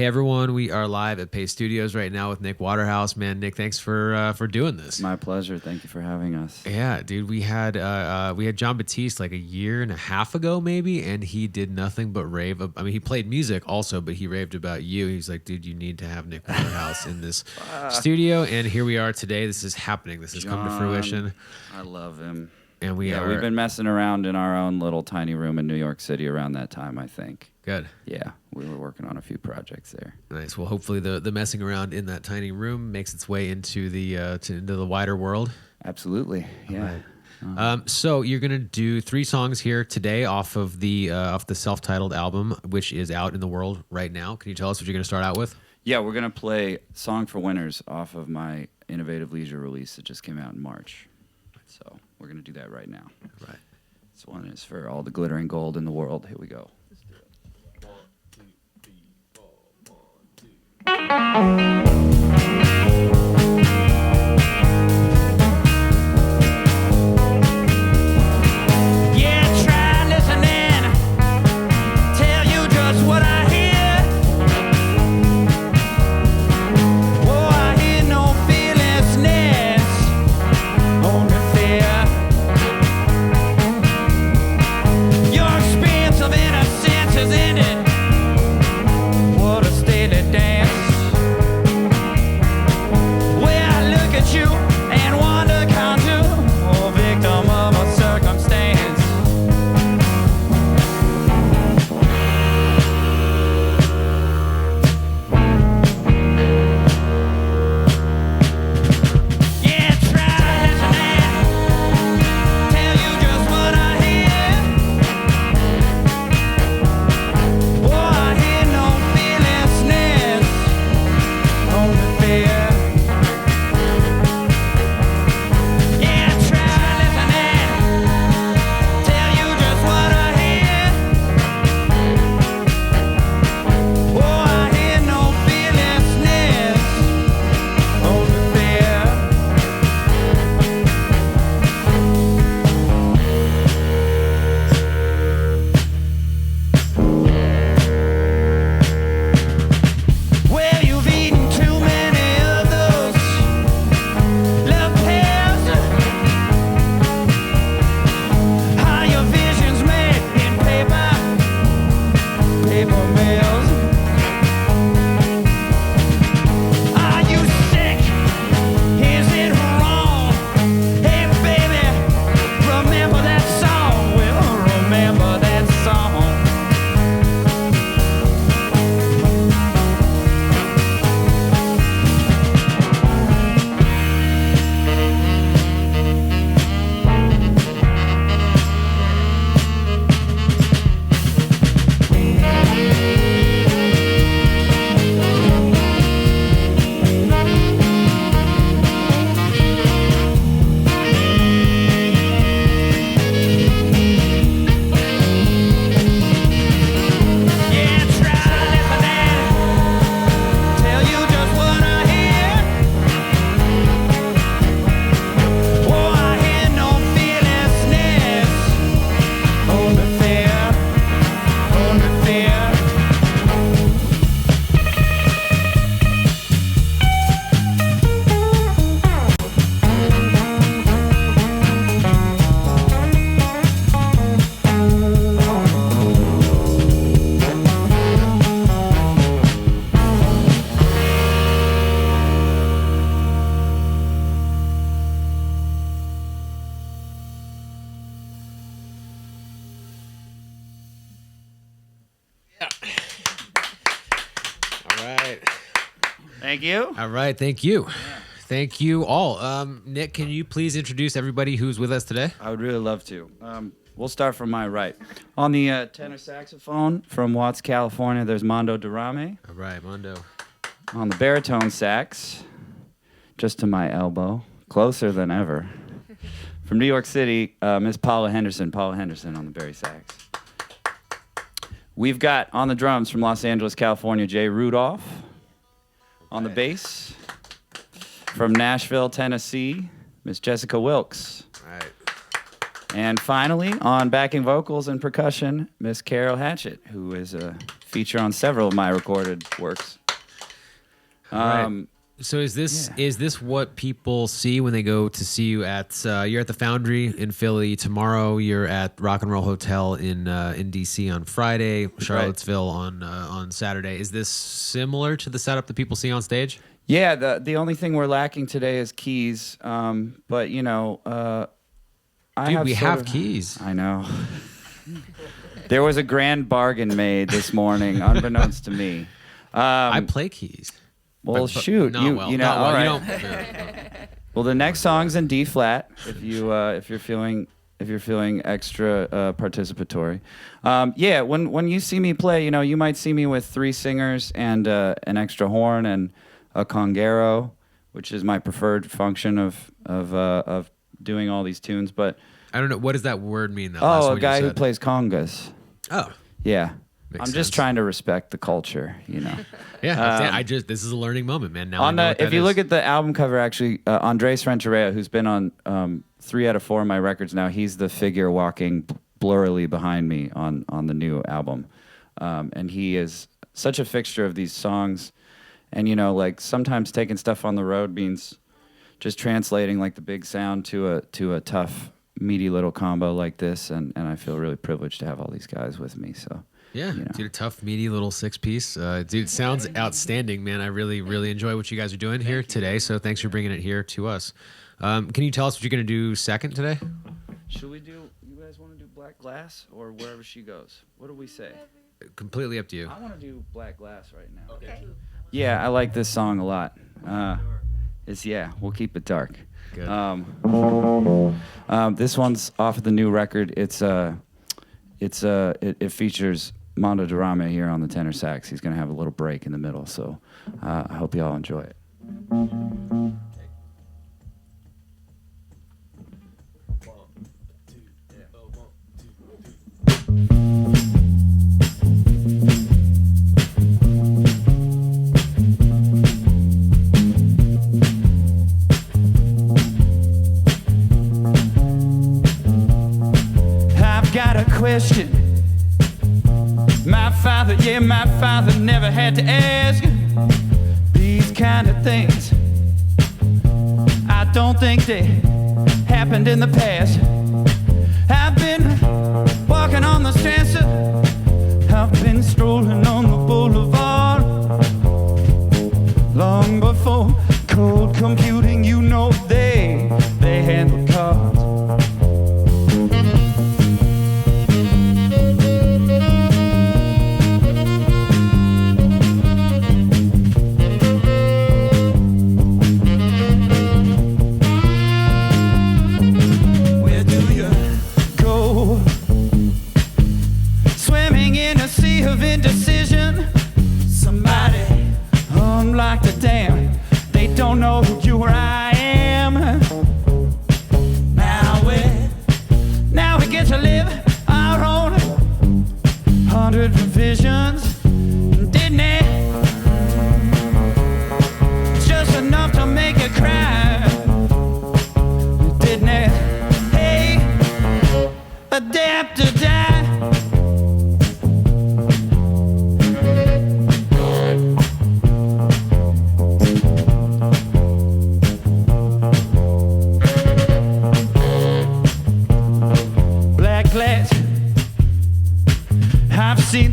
Hey everyone, we are live at Paste Studios right now with Nick Waterhouse. Man, Nick, thanks for doing this. My pleasure. Thank you for having us. Yeah, dude, we had John Batiste like a year and a half ago maybe, and he did nothing but rave. I mean, he played music also, but he raved about you. He's like, dude, you need to have Nick Waterhouse in this studio, and here we are today. This is happening. This has come to fruition. I love him. And we've been messing around in our own little tiny room in New York City around that time, I think. Good. Yeah, we were working on a few projects there. Nice. Well, hopefully the messing around in that tiny room makes its way into the into the wider world. Absolutely. Yeah. Right. So you're gonna do 3 songs here today off the self-titled album, which is out in the world right now. Can you tell us what you're gonna start out with? Yeah, we're gonna play "Song for Winners" off of my Innovative Leisure release that just came out in March. So we're gonna do that right now. Right. This one is for all the glittering gold in the world. Here we go. Let's do it. 1, 2, 3, 4, 1, 2. Thank you. All right, thank you. Yeah. Thank you all. Nick, can you please introduce everybody who's with us today? I would really love to. We'll start from my right. On the tenor saxophone from Watts, California, there's Mondo Durame. All right, Mondo. On the baritone sax, just to my elbow, closer than ever. From New York City, Miss Paula Henderson on the bari sax. We've got on the drums from Los Angeles, California, Jay Rudolph. On the bass, from Nashville, Tennessee, Miss Jessica Wilkes. Right. And finally, on backing vocals and percussion, Miss Carol Hatchett, who is a feature on several of my recorded works. Right. So is this what people see when they go to see you at you're at the Foundry in Philly tomorrow, you're at Rock and Roll Hotel in DC on Friday, Charlottesville on Saturday. Is this similar to the setup that people see on stage? Yeah, the only thing we're lacking today is keys. But you know, we have keys. I know. There was a grand bargain made this morning, unbeknownst to me. I play keys. Well, shoot, you know, all right. You don't, Well, the next song's in D flat. If you're feeling extra participatory, yeah. When you see me play, you know, you might see me with 3 singers and an extra horn and a congero, which is my preferred function of doing all these tunes. But I don't know, what does that word mean? a guy who plays congas. Oh, yeah. Makes I'm just sense. trying to respect the culture, you know. Yeah, this is a learning moment, man. Now I know what if that you is. look at the album cover, actually, Andres Renteria, who's been on 3 out of 4 of my records now, he's the figure walking blurrily behind me on the new album, and he is such a fixture of these songs. And you know, like sometimes taking stuff on the road means just translating like the big sound to a tough, meaty little combo like this, and I feel really privileged to have all these guys with me. So. Yeah, you know. dude, a tough, meaty little 6-piece. Dude, sounds outstanding, man. I really, really enjoy what you guys are doing here today, so thanks for bringing it here to us. Can you tell us what you're going to do second today? Should we do, you guys want to do Black Glass or Wherever She Goes? What do we say? Completely up to you. I want to do Black Glass right now. Okay. Yeah, I like this song a lot. We'll keep it dark. Good. This one's off of the new record. It features Mondo Durame here on the tenor sax. He's going to have a little break in the middle, so I hope you all enjoy it. I've got a question. My father never had to ask these kind of things. I don't think they happened in the past. I've been walking on the Strand, I've been strolling on the boulevard. Long before cold computing, you know they handle cards.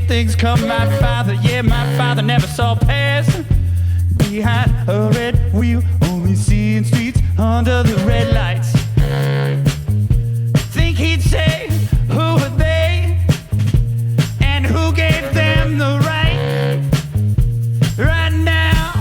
Things come my father never saw past. Behind a red wheel, only seeing streets under the red lights. Think he'd say, who are they? And who gave them the right now?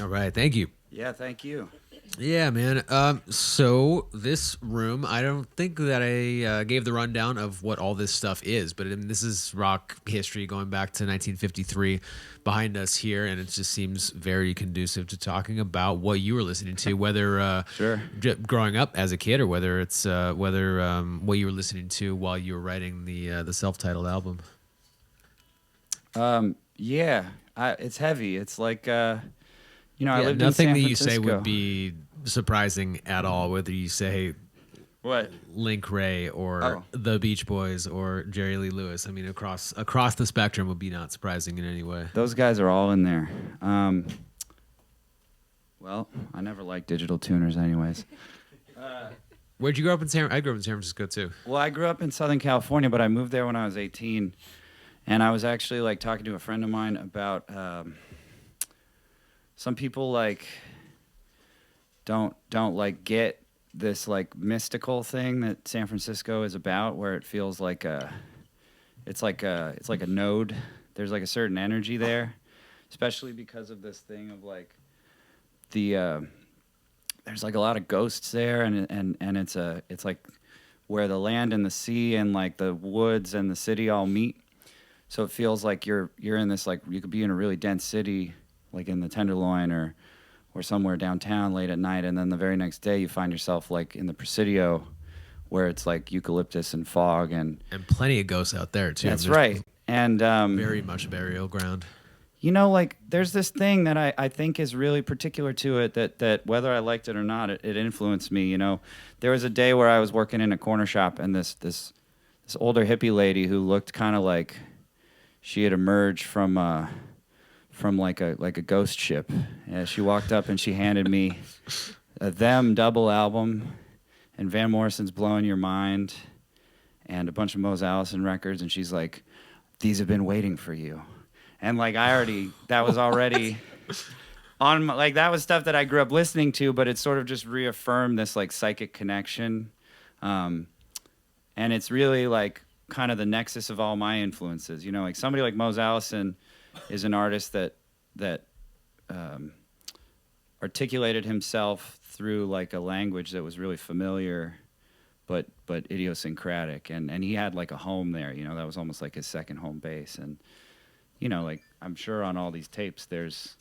All right, thank you. Yeah, thank you. Yeah, man. So this room, I don't think that I gave the rundown of what all this stuff is, but this is rock history going back to 1953 behind us here, and it just seems very conducive to talking about what you were listening to, whether Sure. growing up as a kid or whether it's what you were listening to while you were writing the self-titled album. Yeah, it's heavy. It's like, I lived in Nothing San that you Francisco. say would be surprising at all, whether you say What? Link Ray or Oh. the Beach Boys or Jerry Lee Lewis. I mean, across the spectrum would be not surprising in any way. Those guys are all in there. Well, I never liked digital tuners anyways. Where'd you grow up in I grew up in San Francisco too. Well, I grew up in Southern California, but I moved there when I was 18. And I was actually like talking to a friend of mine about some people like don't like get this like mystical thing that San Francisco is about, where it feels like it's like a node. There's like a certain energy there, especially because of this thing of like there's like a lot of ghosts there, and it's like where the land and the sea and like the woods and the city all meet. So it feels like you're in this, like, you could be in a really dense city, like in the Tenderloin or somewhere downtown late at night, and then the very next day you find yourself like in the Presidio, where it's like eucalyptus and fog and plenty of ghosts out there too. That's There's right. And very much burial ground. like there's this thing that I think is really particular to it that whether I liked it or not, it influenced me. There was a day where I was working in a corner shop, and this older hippie lady who looked kind of like she had emerged from like a ghost ship. She walked up and she handed me a Them double album and Van Morrison's Blowing Your Mind and a bunch of Mose Allison records, and she's like, "These have been waiting for you." And like that was already on like that was stuff that I grew up listening to, but it sort of just reaffirmed this like psychic connection, and it's really like kind of the nexus of all my influences. Like somebody like Mose Allison is an artist that articulated himself through like a language that was really familiar, but idiosyncratic, and he had like a home there. That was almost like his second home base. And like I'm sure on all these tapes there's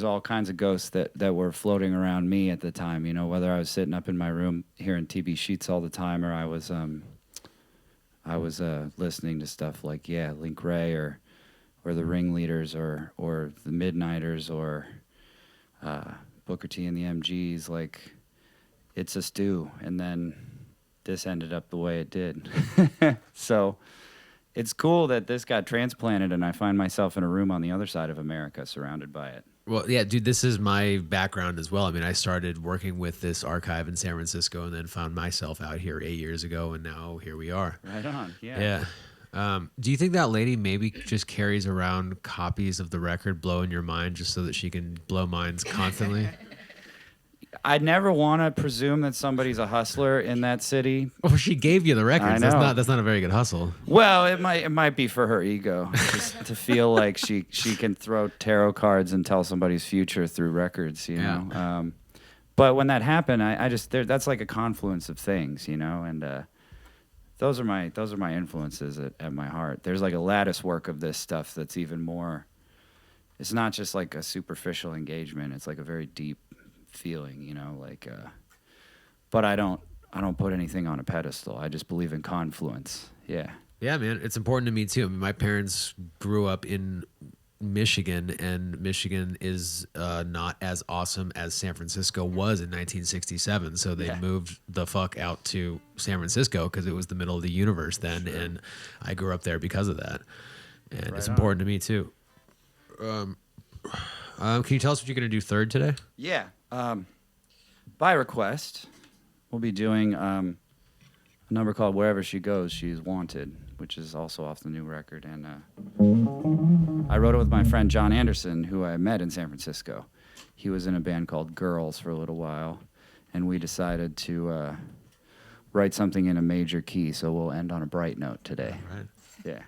all kinds of ghosts that were floating around me at the time. Whether I was sitting up in my room hearing TB Sheets all the time, or I was listening to stuff like Link Ray or the Ringleaders or the Midnighters or Booker T and the MGs. Like, it's a stew, and then this ended up the way it did. So it's cool that this got transplanted, and I find myself in a room on the other side of America surrounded by it. Well, yeah, dude, this is my background as well. I mean, I started working with this archive in San Francisco and then found myself out here 8 years ago, and now here we are. Right on, yeah. Yeah. Do you think that lady maybe just carries around copies of the record Blowing Your Mind just so that she can blow minds constantly? I'd never want to presume that somebody's a hustler in that city. Well, she gave you the records. I know. That's not a very good hustle. Well, it might be for her ego, just to feel like she can throw tarot cards and tell somebody's future through records, know. But when that happened, I just that's like a confluence of things, and those are my influences at my heart. There's like a lattice work of this stuff that's even more. It's not just like a superficial engagement. It's like a very deep feeling, like. But I don't put anything on a pedestal. I just believe in confluence. Yeah. Yeah, man, it's important to me too. I mean, my parents grew up in Michigan, and Michigan is not as awesome as San Francisco was in 1967. So they moved the fuck out to San Francisco because it was the middle of the universe then, sure. And I grew up there because of that. And right, it's important to me too. Can you tell us what you're going to do third today? Yeah. By request, we'll be doing a number called Wherever She Goes, She's Wanted, which is also off the new record. And I wrote it with my friend John Anderson, who I met in San Francisco. He was in a band called Girls for a little while, and we decided to write something in a major key, so we'll end on a bright note today. All right. Yeah.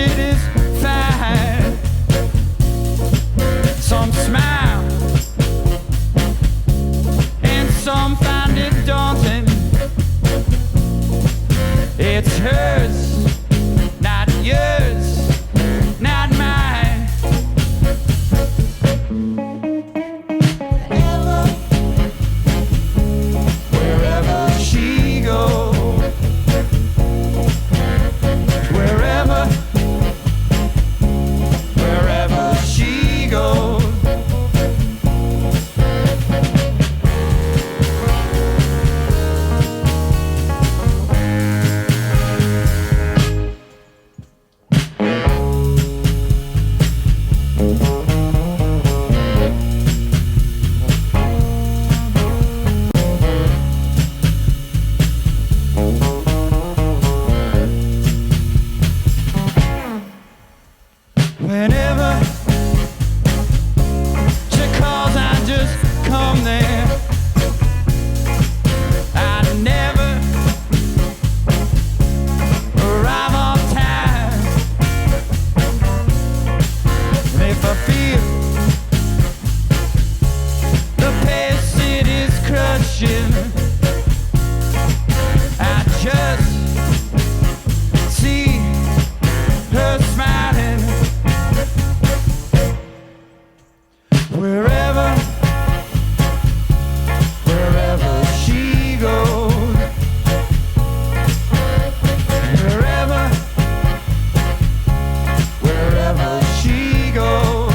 satisfied. Some smile, and some find it daunting. It's hers, not yours, not mine. Wherever she goes, wherever she goes. Whenever she calls, I just come there. I never arrive on time. And if I feel the pace it is crushing, I just see her smiling. Wherever she goes, wherever she goes.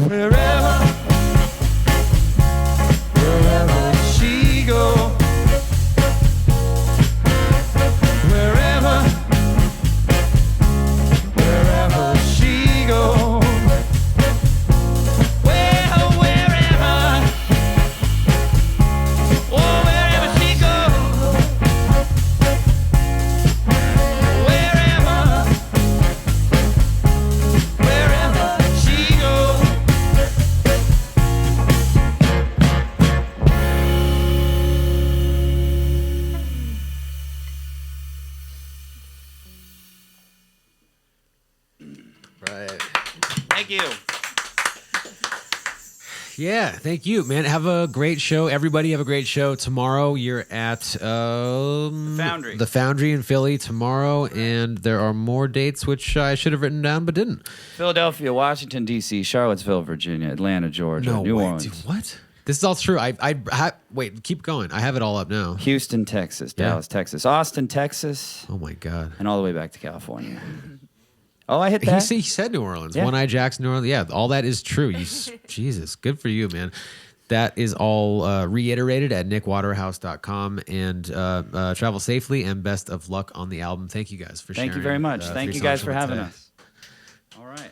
Wherever she goes, wherever she goes, wherever she goes, wherever she goes. Right. Thank you. Yeah, thank you, man. Have a great show. Everybody have a great show. Tomorrow you're at Foundry. The Foundry in Philly tomorrow, and there are more dates which I should have written down but didn't. Philadelphia, Washington, D.C., Charlottesville, Virginia, Atlanta, Georgia, New Orleans. Dude, what? This is all true. Wait, keep going. I have it all up now. Houston, Texas, Yeah. Dallas, Texas, Austin, Texas, Oh my God. and all the way back to California. Oh, I hit He that? said New Orleans. Yeah. One Eye Jackson, New Orleans. Yeah, all that is true. Jesus, good for you, man. That is all reiterated at nickwaterhouse.com. And travel safely and best of luck on the album. Thank you guys for sharing. Thank you very much. Thank 3 you guys songs for from it having today. us. All right.